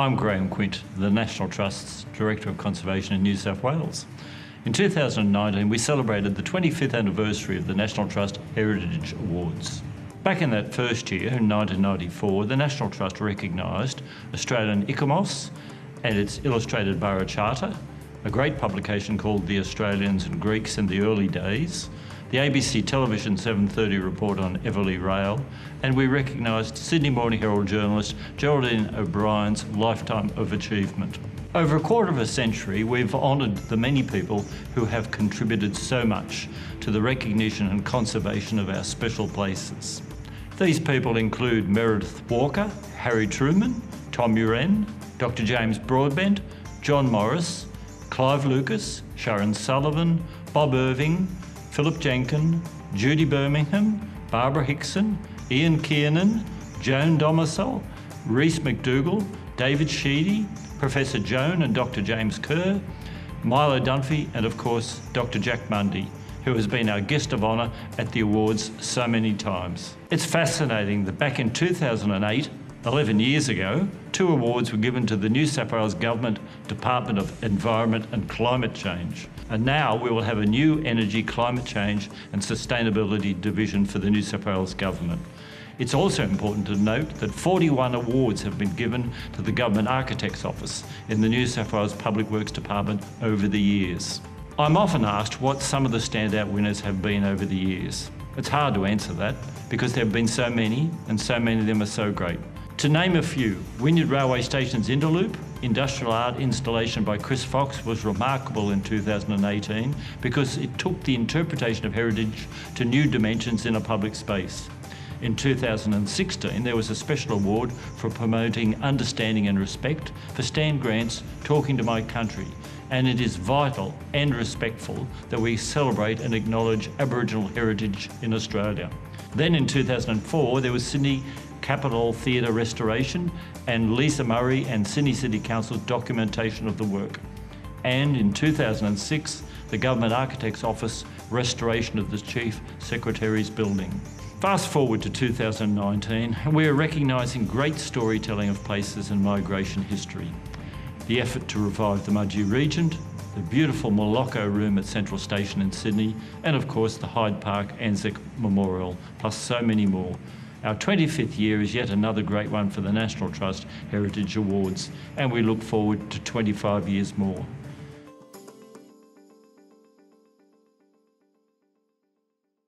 I'm Quint, the National Trust's Director of Conservation in New South Wales. In 2019, we celebrated the 25th anniversary of the National Trust Heritage Awards. Back in that first year, in 1994, the National Trust recognised Australian Icomos and its illustrated borough charter, a great publication called The Australians and Greeks in the Early Days, the ABC Television 7:30 report on Everleigh Rail, and we recognised Sydney Morning Herald journalist Geraldine O'Brien's Lifetime of Achievement. Over a quarter of a century, we've honoured the many people who have contributed so much to the recognition and conservation of our special places. These people include Meredith Walker, Harry Truman, Tom Uren, Dr. James Broadbent, John Morris, Clive Lucas, Sharon Sullivan, Bob Irving, Philip Jenkin, Judy Birmingham, Barbara Hickson, Ian Kiernan, Joan Domisel, Rhys McDougall, David Sheedy, Professor Joan and Dr. James Kerr, Milo Dunphy, and of course Dr. Jack Mundy, who has been our guest of honour at the awards so many times. It's fascinating that back in 2008, 11 years ago, 2 awards were given to the New South Wales Government Department of Environment and Climate Change. And now we will have a new Energy, Climate Change and Sustainability Division for the New South Wales Government. It's also important to note that 41 awards have been given to the Government Architect's Office in the New South Wales Public Works Department over the years. I'm often asked what some of the standout winners have been over the years. It's hard to answer that because there have been so many and so many of them are so great. To name a few, Wynyard Railway Station's Interloop industrial art installation by Chris Fox was remarkable in 2018 because it took the interpretation of heritage to new dimensions in a public space. In 2016, there was a special award for promoting understanding and respect for Stan Grant's Talking to My Country, and it is vital and respectful that we celebrate and acknowledge Aboriginal heritage in Australia. Then in 2004, there was Sydney Capitol Theatre restoration and Lisa Murray and Sydney City Council's documentation of the work. And in 2006, the Government Architect's Office restoration of the Chief Secretary's building. Fast forward to 2019, and we are recognising great storytelling of places and migration history. The effort to revive the Mudgee Regent, the beautiful Moloko Room at Central Station in Sydney, and of course the Hyde Park Anzac Memorial, plus so many more. Our 25th year is yet another great one for the National Trust Heritage Awards, and we look forward to 25 years more.